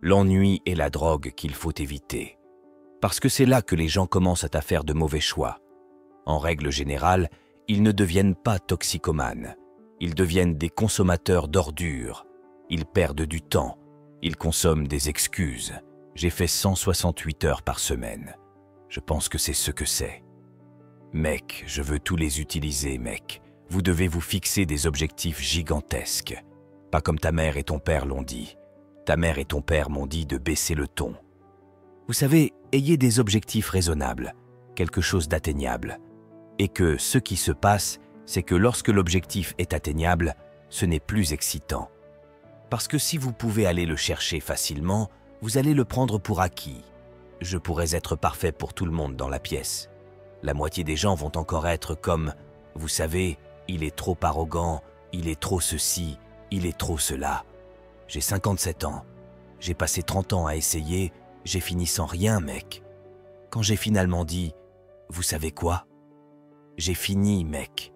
l'ennui et la drogue qu'il faut éviter. Parce que c'est là que les gens commencent à faire de mauvais choix. En règle générale, ils ne deviennent pas toxicomanes. Ils deviennent des consommateurs d'ordures. Ils perdent du temps. Ils consomment des excuses. J'ai fait 168 heures par semaine. Je pense que c'est ce que c'est. Mec, je veux tous les utiliser, mec. Vous devez vous fixer des objectifs gigantesques. Pas comme ta mère et ton père l'ont dit. Ta mère et ton père m'ont dit de baisser le ton. Vous savez, ayez des objectifs raisonnables, quelque chose d'atteignable. Et que ce qui se passe, c'est que lorsque l'objectif est atteignable, ce n'est plus excitant. Parce que si vous pouvez aller le chercher facilement, vous allez le prendre pour acquis. Je pourrais être parfait pour tout le monde dans la pièce. La moitié des gens vont encore être comme, vous savez, il est trop arrogant, il est trop ceci, il est trop cela. J'ai 57 ans. J'ai passé 30 ans à essayer, j'ai fini sans rien, mec. Quand j'ai finalement dit, vous savez quoi? J'ai fini, mec.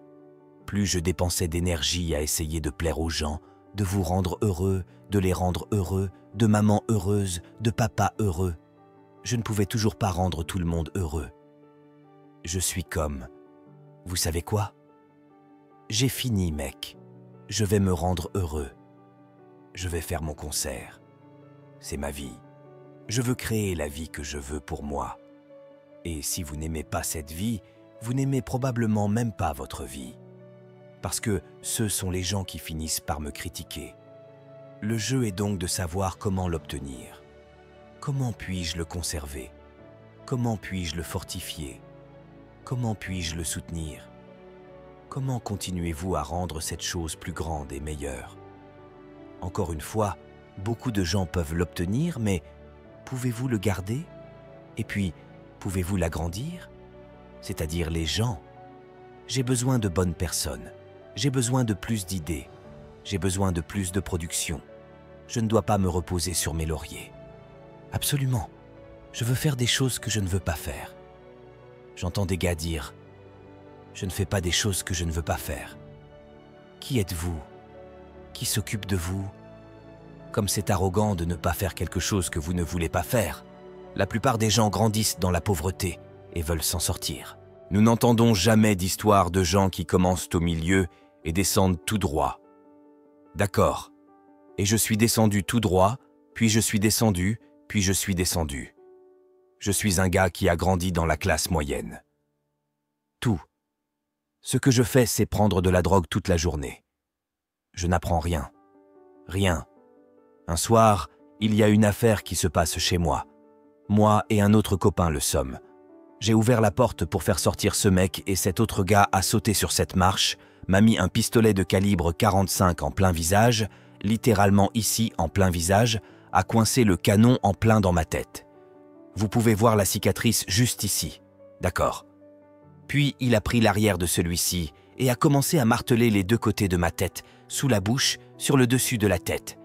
Plus je dépensais d'énergie à essayer de plaire aux gens, de vous rendre heureux, de les rendre heureux, de maman heureuse, de papa heureux. Je ne pouvais toujours pas rendre tout le monde heureux. Je suis comme, vous savez quoi? J'ai fini, mec. Je vais me rendre heureux. Je vais faire mon concert. C'est ma vie. Je veux créer la vie que je veux pour moi. Et si vous n'aimez pas cette vie, vous n'aimez probablement même pas votre vie. Parce que ce sont les gens qui finissent par me critiquer. Le jeu est donc de savoir comment l'obtenir. Comment puis-je le conserver? Comment puis-je le fortifier? Comment puis-je le soutenir? Comment continuez-vous à rendre cette chose plus grande et meilleure? Encore une fois, beaucoup de gens peuvent l'obtenir, mais pouvez-vous le garder? Et puis, pouvez-vous l'agrandir? C'est-à-dire les gens. J'ai besoin de bonnes personnes. J'ai besoin de plus d'idées. J'ai besoin de plus de production. Je ne dois pas me reposer sur mes lauriers. Absolument. Je veux faire des choses que je ne veux pas faire. J'entends des gars dire « Je ne fais pas des choses que je ne veux pas faire ». Qui êtes-vous? Qui s'occupe de vous? Comme c'est arrogant de ne pas faire quelque chose que vous ne voulez pas faire. La plupart des gens grandissent dans la pauvreté et veulent s'en sortir. Nous n'entendons jamais d'histoire de gens qui commencent au milieu et descendent tout droit. D'accord. Et je suis descendu tout droit, puis je suis descendu, puis je suis descendu. Je suis un gars qui a grandi dans la classe moyenne. Tout. Ce que je fais, c'est prendre de la drogue toute la journée. Je n'apprends rien. Rien. Un soir, il y a une affaire qui se passe chez moi. Moi et un autre copain le sommes. J'ai ouvert la porte pour faire sortir ce mec et cet autre gars a sauté sur cette marche, m'a mis un pistolet de calibre 45 en plein visage, littéralement ici en plein visage, a coincé le canon en plein dans ma tête. Vous pouvez voir la cicatrice juste ici. D'accord. Puis il a pris l'arrière de celui-ci et a commencé à marteler les deux côtés de ma tête, sous la bouche, sur le dessus de la tête.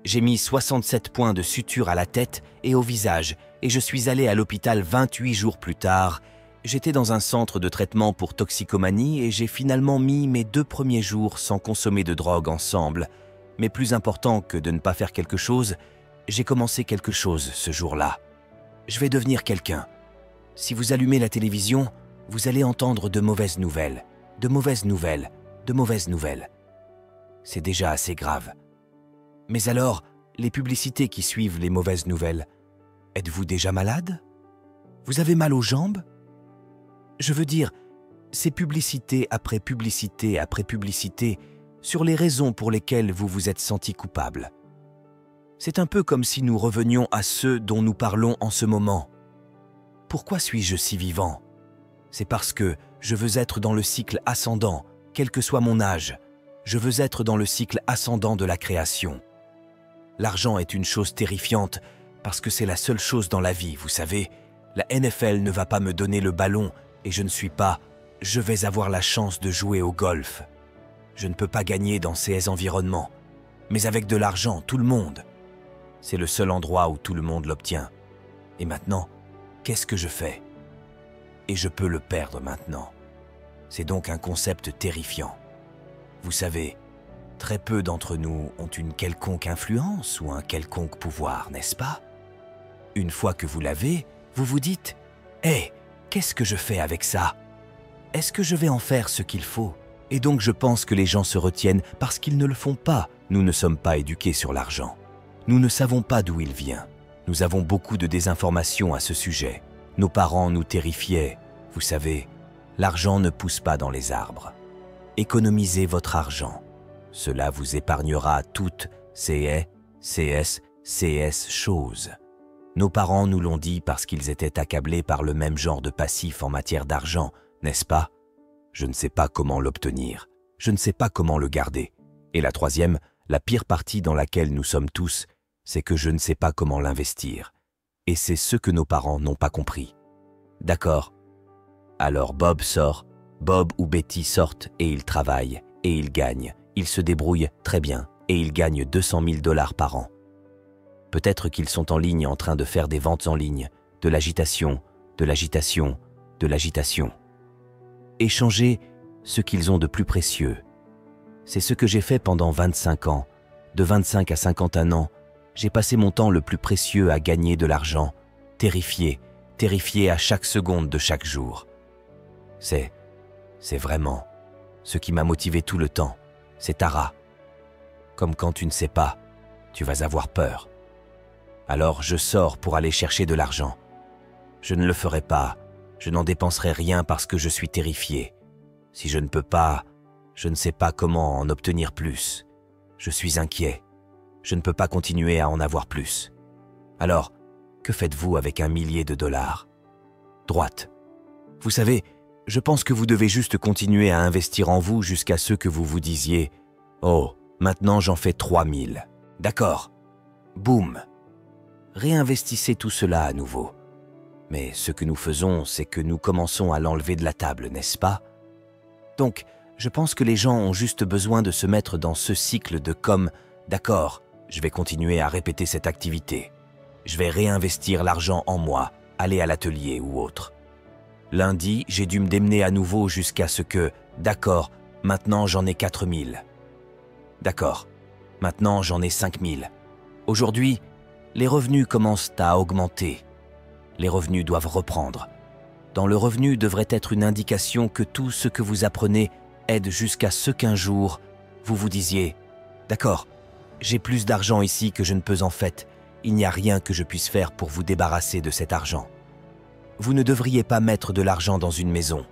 J'ai mis 67 points de suture à la tête et au visage et je suis allé à l'hôpital 28 jours plus tard. J'étais dans un centre de traitement pour toxicomanie et j'ai finalement mis mes 2 premiers jours sans consommer de drogue ensemble. Mais plus important que de ne pas faire quelque chose, j'ai commencé quelque chose ce jour-là. Je vais devenir quelqu'un. Si vous allumez la télévision, vous allez entendre de mauvaises nouvelles, de mauvaises nouvelles, de mauvaises nouvelles. C'est déjà assez grave. Mais alors, les publicités qui suivent les mauvaises nouvelles, êtes-vous déjà malade? Vous avez mal aux jambes? Je veux dire, c'est publicité après publicité après publicité sur les raisons pour lesquelles vous vous êtes senti coupable. C'est un peu comme si nous revenions à ceux dont nous parlons en ce moment. Pourquoi suis-je si vivant? C'est parce que je veux être dans le cycle ascendant, quel que soit mon âge. Je veux être dans le cycle ascendant de la création. L'argent est une chose terrifiante parce que c'est la seule chose dans la vie, vous savez. La NFL ne va pas me donner le ballon et je vais avoir la chance de jouer au golf. Je ne peux pas gagner dans ces environnements. Mais avec de l'argent, tout le monde. C'est le seul endroit où tout le monde l'obtient. Et maintenant, qu'est-ce que je fais? Et je peux le perdre maintenant. C'est donc un concept terrifiant. Vous savez, Très peu d'entre nous ont une quelconque influence ou un quelconque pouvoir, n'est-ce pas? Une fois que vous l'avez, vous vous dites « Hé, qu'est-ce que je fais avec ça? Est-ce que je vais en faire ce qu'il faut ?» Et donc je pense que les gens se retiennent parce qu'ils ne le font pas. Nous ne sommes pas éduqués sur l'argent. Nous ne savons pas d'où il vient. Nous avons beaucoup de désinformations à ce sujet. Nos parents nous terrifiaient. Vous savez, l'argent ne pousse pas dans les arbres. Économisez votre argent. Cela vous épargnera toutes ces choses. Nos parents nous l'ont dit parce qu'ils étaient accablés par le même genre de passif en matière d'argent, n'est-ce pas? Je ne sais pas comment l'obtenir. Je ne sais pas comment le garder. Et la troisième, la pire partie dans laquelle nous sommes tous, c'est que je ne sais pas comment l'investir. Et c'est ce que nos parents n'ont pas compris. D'accord. Alors Bob ou Betty sortent et ils travaillent, et ils gagnent. Ils se débrouillent très bien, et ils gagnent 200 000 $ par an. Peut-être qu'ils sont en ligne en train de faire des ventes en ligne, de l'agitation. Échanger ce qu'ils ont de plus précieux. C'est ce que j'ai fait pendant 25 ans. De 25 à 51 ans, j'ai passé mon temps le plus précieux à gagner de l'argent, terrifié à chaque seconde de chaque jour. C'est vraiment ce qui m'a motivé tout le temps. C'est Tara. Comme quand tu ne sais pas, tu vas avoir peur. Alors je sors pour aller chercher de l'argent. Je ne le ferai pas, je n'en dépenserai rien parce que je suis terrifié. Si je ne peux pas, je ne sais pas comment en obtenir plus. Je suis inquiet. Je ne peux pas continuer à en avoir plus. Alors, que faites-vous avec $1 millier? Droite. Vous savez, je pense que vous devez juste continuer à investir en vous jusqu'à ce que vous vous disiez « Oh, maintenant j'en fais 3000. D'accord. Boum. » Réinvestissez tout cela à nouveau. Mais ce que nous faisons, c'est que nous commençons à l'enlever de la table, n'est-ce pas? Donc, je pense que les gens ont juste besoin de se mettre dans ce cycle de comme « D'accord, je vais continuer à répéter cette activité. Je vais réinvestir l'argent en moi, aller à l'atelier ou autre. Lundi, j'ai dû me démener à nouveau jusqu'à ce que « D'accord, maintenant j'en ai 4000. D'accord, maintenant j'en ai 5000. Aujourd'hui, les revenus commencent à augmenter. Les revenus doivent reprendre. Dans le revenu devrait être une indication que tout ce que vous apprenez aide jusqu'à ce qu'un jour, vous vous disiez « D'accord, j'ai plus d'argent ici que je ne peux en fait. Il n'y a rien que je puisse faire pour vous débarrasser de cet argent. » Vous ne devriez pas mettre de l'argent dans une maison.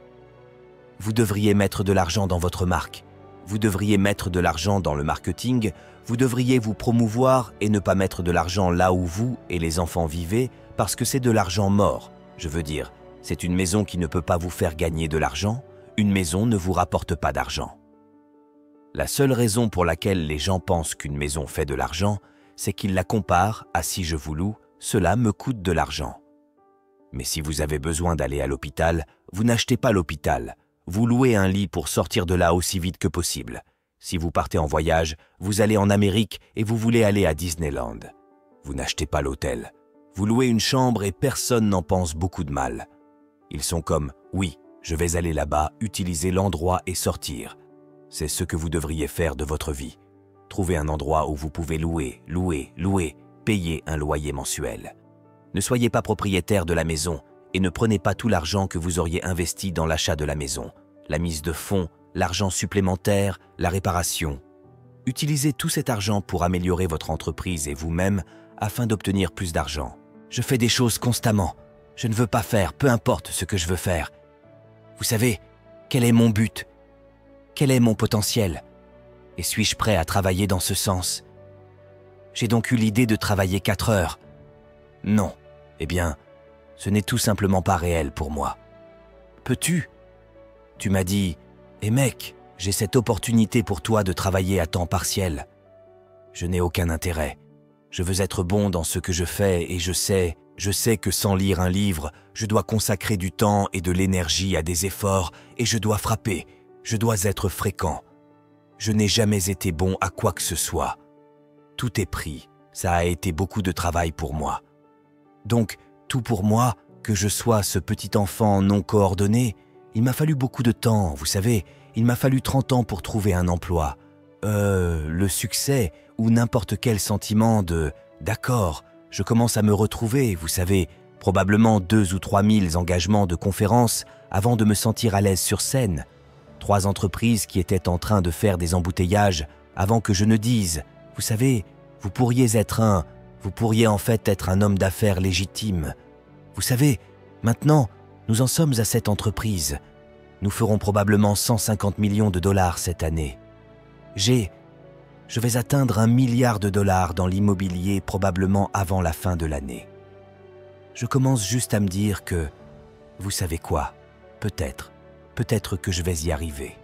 Vous devriez mettre de l'argent dans votre marque. Vous devriez mettre de l'argent dans le marketing. Vous devriez vous promouvoir et ne pas mettre de l'argent là où vous et les enfants vivez parce que c'est de l'argent mort. Je veux dire, c'est une maison qui ne peut pas vous faire gagner de l'argent. Une maison ne vous rapporte pas d'argent. La seule raison pour laquelle les gens pensent qu'une maison fait de l'argent, c'est qu'ils la comparent à « si je vous loue, cela me coûte de l'argent ». Mais si vous avez besoin d'aller à l'hôpital, vous n'achetez pas l'hôpital. Vous louez un lit pour sortir de là aussi vite que possible. Si vous partez en voyage, vous allez en Amérique et vous voulez aller à Disneyland. Vous n'achetez pas l'hôtel. Vous louez une chambre et personne n'en pense beaucoup de mal. Ils sont comme « oui, je vais aller là-bas, utiliser l'endroit et sortir ». C'est ce que vous devriez faire de votre vie. Trouvez un endroit où vous pouvez louer, payer un loyer mensuel. Ne soyez pas propriétaire de la maison et ne prenez pas tout l'argent que vous auriez investi dans l'achat de la maison, la mise de fonds, l'argent supplémentaire, la réparation. Utilisez tout cet argent pour améliorer votre entreprise et vous-même afin d'obtenir plus d'argent. Je fais des choses constamment. Je ne veux pas faire, peu importe ce que je veux faire. Vous savez, quel est mon but? Quel est mon potentiel? Et suis-je prêt à travailler dans ce sens? J'ai donc eu l'idée de travailler 4 heures. Non. Eh bien, ce n'est tout simplement pas réel pour moi. Peux-tu? Tu m'as dit, « Eh mec, j'ai cette opportunité pour toi de travailler à temps partiel. » Je n'ai aucun intérêt. Je veux être bon dans ce que je fais et je sais que sans lire un livre, je dois consacrer du temps et de l'énergie à des efforts et je dois frapper, je dois être fréquent. Je n'ai jamais été bon à quoi que ce soit. Tout est pris, ça a été beaucoup de travail pour moi. Donc, tout pour moi, que je sois ce petit enfant non coordonné, il m'a fallu beaucoup de temps, vous savez, il m'a fallu 30 ans pour trouver un emploi. le succès ou n'importe quel sentiment de « d'accord, je commence à me retrouver, vous savez, probablement 2 ou 3 000 engagements de conférences avant de me sentir à l'aise sur scène. 3 entreprises qui étaient en train de faire des embouteillages avant que je ne dise « vous savez, vous pourriez en fait être un homme d'affaires légitime. Vous savez, maintenant, nous en sommes à cette entreprise. Nous ferons probablement 150 millions de dollars cette année. Je vais atteindre $1 milliard dans l'immobilier probablement avant la fin de l'année. Je commence juste à me dire que, vous savez quoi, peut-être que je vais y arriver.